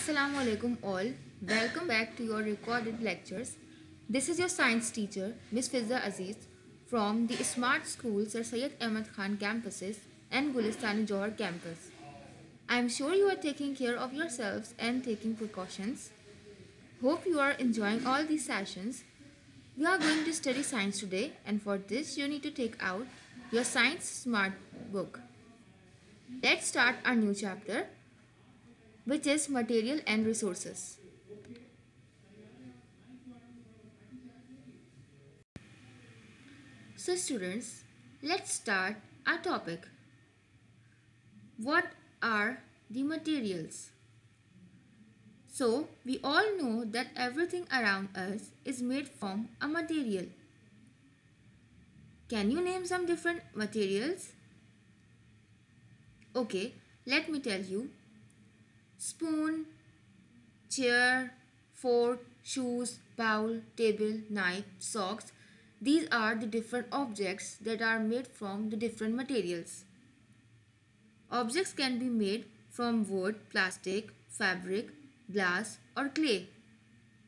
Assalamu alaikum all. Welcome back to your recorded lectures. This is your science teacher, Miss Fizza Aziz, from the Smart School Sir Syed Ahmad Khan campuses and Gulistani Johar campus. I am sure you are taking care of yourselves and taking precautions. Hope you are enjoying all these sessions. We are going to study science today, and for this you need to take out your science smart book. Let's start our new chapter, which is material and resources. So students, let's start our topic. What are the materials? So we all know that everything around us is made from a material. Can you name some different materials? Okay, let me tell you. Spoon, chair, fork, shoes, bowl, table, knife, socks. These are the different objects that are made from the different materials. Objects can be made from wood, plastic, fabric, glass or clay.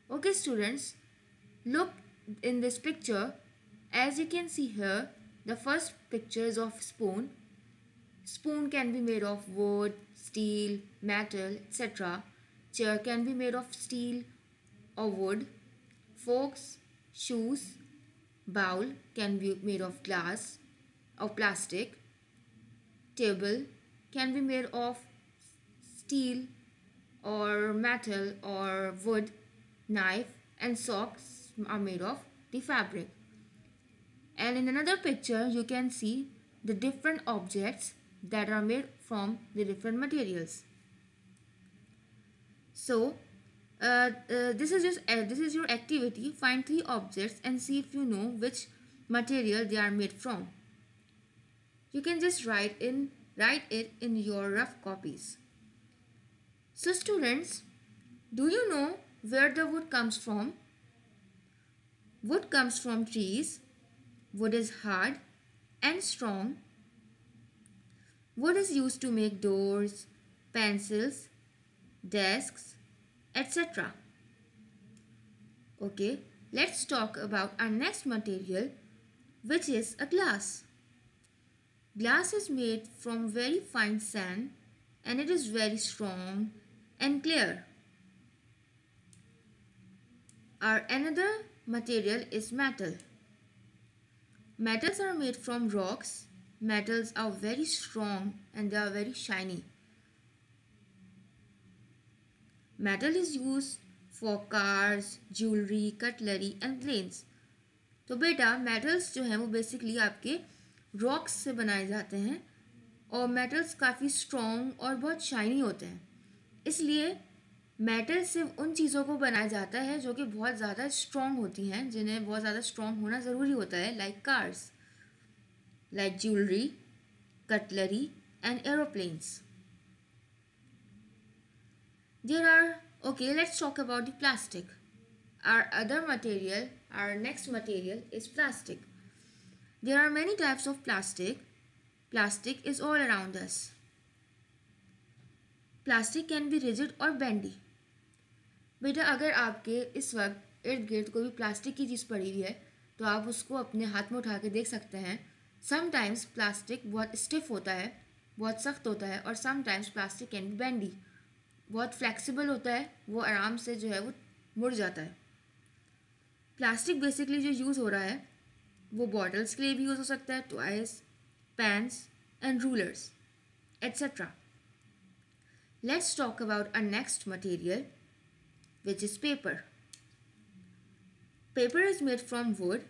Okay students, look in this picture. As you can see here, the first picture is of spoon. Spoon can be made of wood, steel, metal, etc. Chair can be made of steel or wood. Forks, shoes, bowl can be made of glass or plastic. Table can be made of steel or metal or wood. Knife and socks are made of the fabric. And in another picture you can see the different objects that are made from the different materials. So this is your activity. Find 3 objects and see if you know which material they are made from. You can just write it in your rough copies. So students, do you know where the wood comes from? Wood comes from trees. Wood is hard and strong. Wood is used to make doors, pencils, desks, etc. Okay, let's talk about our next material, which is a glass. Glass is made from very fine sand and it is very strong and clear. Our another material is metal. Metals are made from rocks. Metals are very strong and they are very shiny. Metal is used for cars, jewelry, cutlery and planes. तो बेटा metals जो हैं वो basically आपके rocks से बनाए जाते हैं और metals काफ़ी strong और बहुत shiny होते हैं. इसलिए metal सिर्फ उन चीज़ों को बनाया जाता है जो कि बहुत ज़्यादा strong होती हैं, जिन्हें बहुत ज़्यादा strong होना ज़रूरी होता है, like cars, like jewelry, cutlery and aeroplanes. Okay, let's talk about the plastic. Our next material is plastic. There are many types of plastic. Plastic is all around us. Plastic can be rigid or bendy. बेटा अगर आपके इस वक्त इर्द गिर्द कोई भी plastic की चीज़ पड़ी हुई है तो आप उसको अपने हाथ में उठा के देख सकते हैं. समटाइम्स प्लास्टिक बहुत स्टिफ होता है, बहुत सख्त होता है और समटाइम्स प्लास्टिक कैन बी बेंडी, बहुत फ्लेक्सिबल होता है, वो आराम से जो है वो मुड़ जाता है. प्लास्टिक बेसिकली जो यूज़ हो रहा है वो बॉटल्स के लिए भी यूज़ हो सकता है, toys, pens and rulers etcetera. Let's talk about a next material which is paper. Paper is made from wood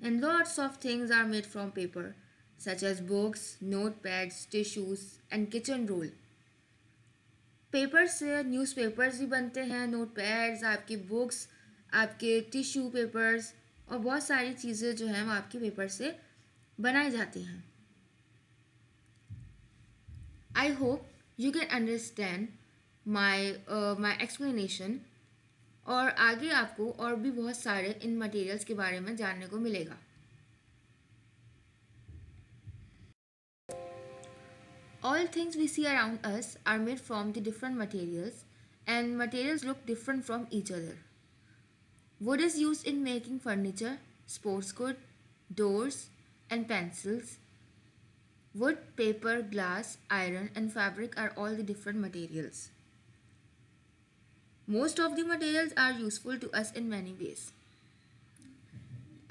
and lots of things are made from paper such as books, notepads, tissues and kitchen roll. Paper से newspapers भी बनते हैं, नोटपैड्स, आपकी books, आपके tissue papers और बहुत सारी चीज़ें जो हैं वो आपके पेपर से बनाई जाती हैं. I hope you can understand my explanation और आगे आपको और भी बहुत सारे इन मटेरियल्स के बारे में जानने को मिलेगा. All things we see around us are made from the different materials and materials look different from each other. Wood is used in making furniture, sports goods, doors, and pencils. Wood, paper, glass, iron, and fabric are all the different materials. Most of the materials are useful to us in many ways.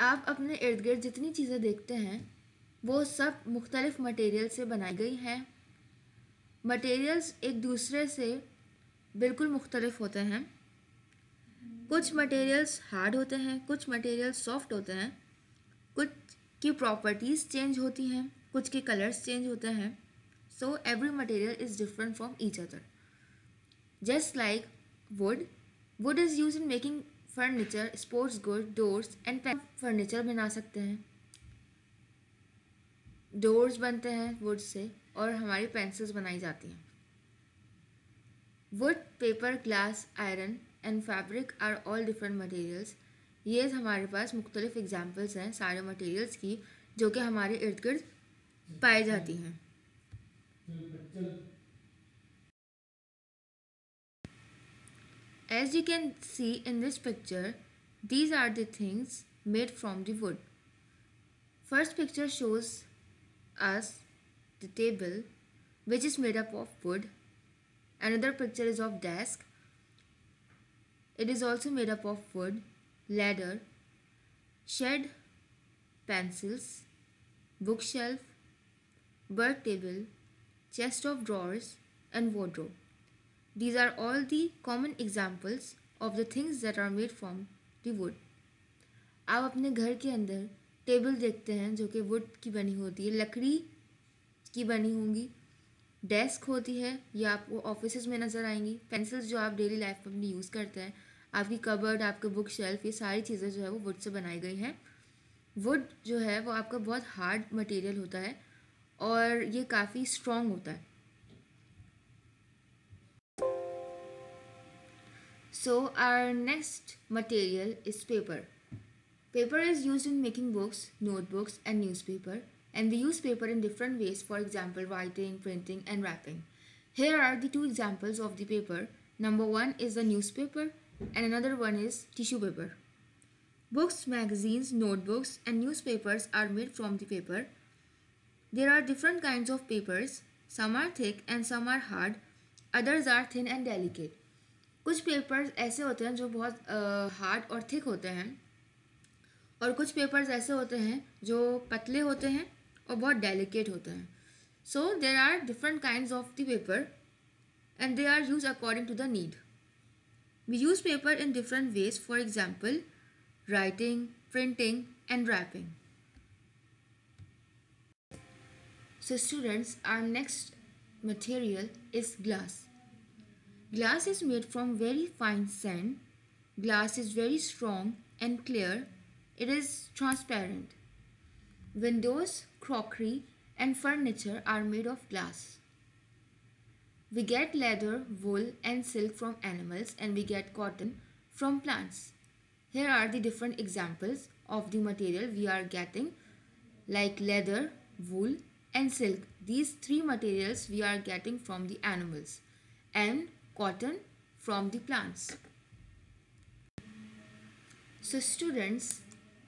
आप अपने इर्द गिर्द जितनी चीज़ें देखते हैं वो सब मुख्तलिफ मटेरियल से बनाई गई हैं. मटेरियल्स एक दूसरे से बिल्कुल मुख्तलिफ होते हैं. कुछ मटेरियल्स हार्ड होते हैं, कुछ मटेरियल्स सॉफ्ट होते हैं, कुछ की प्रॉपर्टीज़ चेंज होती हैं, कुछ के कलर्स चेंज होते हैं. So every material is different from each other. Just like wood is use in making furniture, sports good, doors and pen. Furniture बना सकते हैं, डोर्स बनते हैं वुड से और हमारी पेंसिल्स बनाई जाती हैं. Wood, paper, glass, iron and fabric are all different materials. ये हमारे पास मुख्तलिफ एग्जाम्पल्स हैं सारे मटेरियल्स की जो कि हमारे इर्द गिर्द पाई जाती हैं. As you can see in this picture, these are the things made from the wood. First picture shows us the table which is made up of wood. Another picture is of desk. It is also made up of wood, ladder, shed, pencils, bookshelf, bird table, chest of drawers and wardrobe. These are all the common examples of the things that are made from the wood. आप अपने घर के अंदर table देखते हैं जो कि would की बनी होती है, लकड़ी की बनी होंगी. डेस्क होती है, ये आपको ऑफिसेज में नज़र आएंगी. पेंसिल्स जो आप डेली लाइफ में अपनी यूज़ करते हैं, आपकी कबर्ड, आपके बुक शेल्फ, ये सारी चीज़ें जो है वो वुड से बनाई गई हैं. वुड जो है वो आपका बहुत हार्ड मटेरियल होता है और ये काफ़ी स्ट्रॉन्ग होता है. So our next material is paper. Paper is used in making books, notebooks and newspaper, and we use paper in different ways, for example writing, printing and wrapping. Here are the two examples of the paper. Number one is the newspaper and another one is tissue paper. Books, magazines, notebooks and newspapers are made from the paper. There are different kinds of papers. Some are thick and some are hard. Others are thin and delicate. कुछ papers ऐसे होते हैं जो बहुत hard और thick होते हैं और कुछ पेपर्स ऐसे होते हैं जो पतले होते हैं और बहुत डेलिकेट होते हैं. So there are different kinds of the paper and they are use according to the need. We use paper in different ways, for example writing, printing and wrapping. So students, our next material is glass. Glass is made from very fine sand. Glass is very strong and clear. It is transparent. Windows, crockery, and furniture are made of glass. We get leather, wool, and silk from animals, and we get cotton from plants. Here are the different examples of the material we are getting, like leather, wool, and silk. These three materials we are getting from the animals, and cotton from the plants. So students,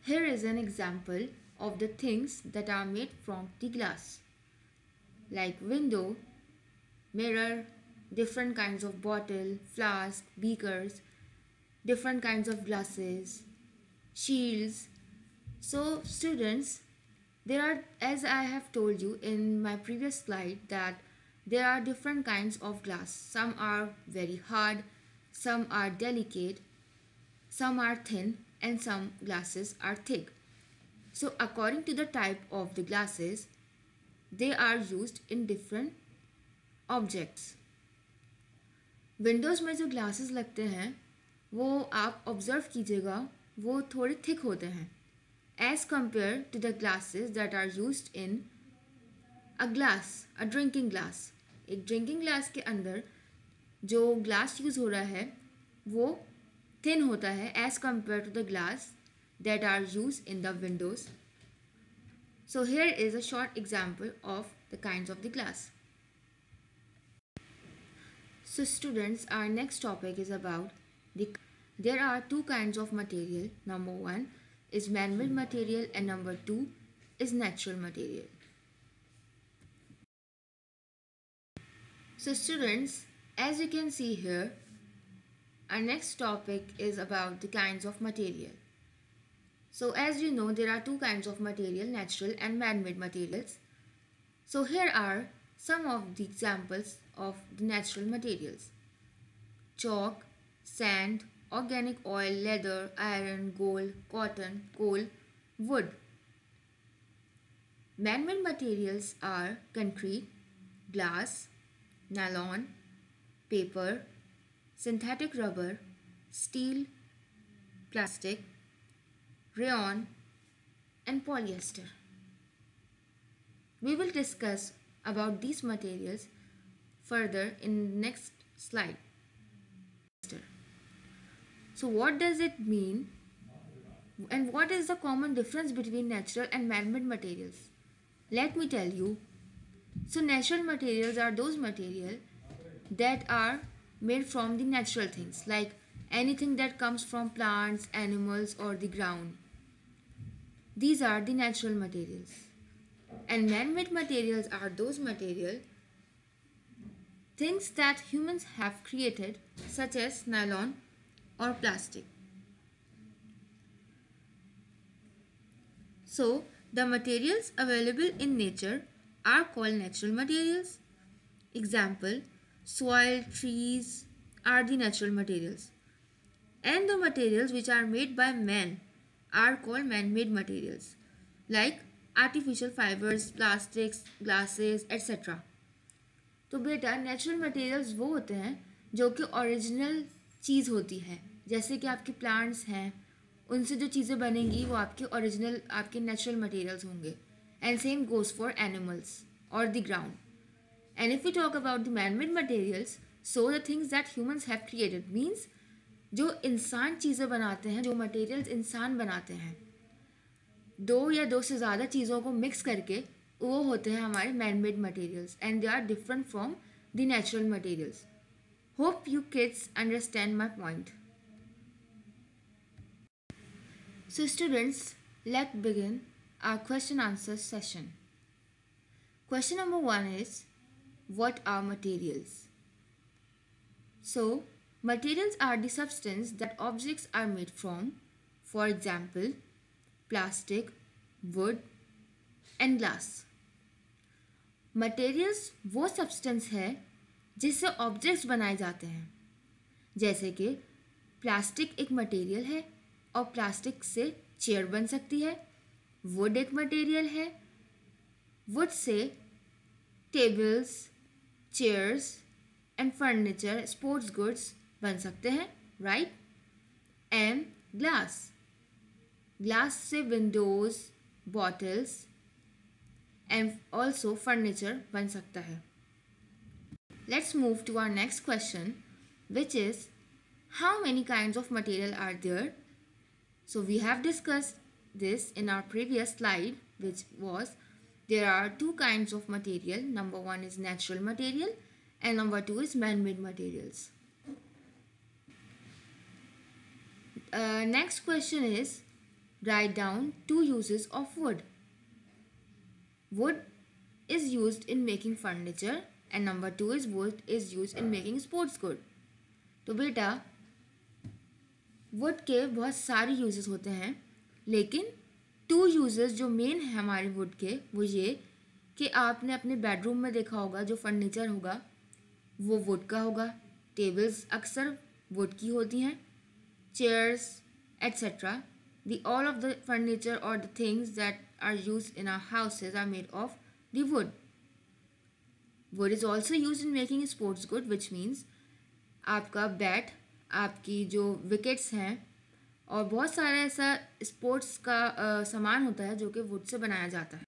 here is an example of the things that are made from the glass, like window, mirror, different kinds of bottle, flask, beakers, different kinds of glasses, shields. So students, there are, as I have told you in my previous slide, that there are different kinds of glass. Some are very hard, some are delicate, some are thin, and some glasses are thick. So according to the type of the glasses, they are used in different objects. Windows में जो glasses लगते हैं वो आप observe कीजिएगा, वो थोड़े thick होते हैं as compared to the glasses that are used in a drinking glass. एक ड्रिंकिंग ग्लास के अंदर जो ग्लास यूज़ हो रहा है वो थिन होता है as compare to the glass that are use in the windows. So here is a short example of the kinds of the glass. So students, our next topic is about there are two kinds of material. Number one is man-made material and number two is natural material. So students, as you can see here, our next topic is about the kinds of material. So as you know, there are two kinds of material, natural and man-made materials. So here are some of the examples of the natural materials: chalk, sand, organic oil, leather, iron, gold, cotton, coal, wood. Man-made materials are concrete, glass, nylon, paper, synthetic rubber, steel, plastic, rayon, and polyester. We will discuss about these materials further in the next slide. So what does it mean and what is the common difference between natural and man-made materials? Let me tell you. So natural materials are those materials that are made from the natural things, like anything that comes from plants, animals or the ground. These are the natural materials. And man-made materials are those materials, things that humans have created, such as nylon or plastic. So the materials available in nature are called natural materials. Example, soil, trees are the natural materials. And the materials which are made by man are called man-made materials, like artificial fibers, plastics, glasses, etc. तो बेटा natural materials वो होते हैं जो कि original चीज़ होती है, जैसे कि आपके प्लांट्स हैं, उनसे जो चीज़ें बनेंगी वो आपके ओरिजिनल, आपके नेचुरल मटेरियल्स होंगे. And same goes for animals और the ground. And if we talk about the man made materials, so the things that humans have created means जो इंसान चीज़ें बनाते हैं, जो मटेरियल्स इंसान बनाते हैं, दो या दो से ज़्यादा चीज़ों को मिक्स करके वो होते हैं हमारे man-made materials and they are different from the natural materials. Hope you kids understand my point. So students, let's begin our question answer session. Question number 1 is, what are materials? So materials are the substance that objects are made from. For example, plastic, wood and glass. Materials वो substance है जिससे objects बनाए जाते हैं. जैसे कि plastic एक material है और प्लास्टिक से चेयर बन सकती है. वुड एक मटेरियल है, वुड से tables, chairs and furniture, sports goods बन सकते हैं, राइट. एंड ग्लास, ग्लास से windows, bottles and also furniture बन सकता है. Let's move to our next question, which is how many kinds of material are there? So we have discussed this in our previous slide, which was there are two kinds of material. Number one is natural material and number two is man-made materials. Next question is, write down two uses of wood. Wood is used in making furniture and number two is wood is used in making sports good. तो बेटा would के बहुत सारे uses होते हैं, लेकिन to uses जो main है हमारे वुड के वो ये कि आपने अपने बेडरूम में देखा होगा जो फर्नीचर होगा वो वुड का होगा. टेबल्स अक्सर वुड की होती हैं, chairs et cetera. The all of the furniture और the things that are used in our houses are made of the wood. Wood is also used in making sports good, which means आपका bat, आपकी जो wickets हैं और बहुत सारा ऐसा sports का सामान होता है जो कि वुड से बनाया जाता है.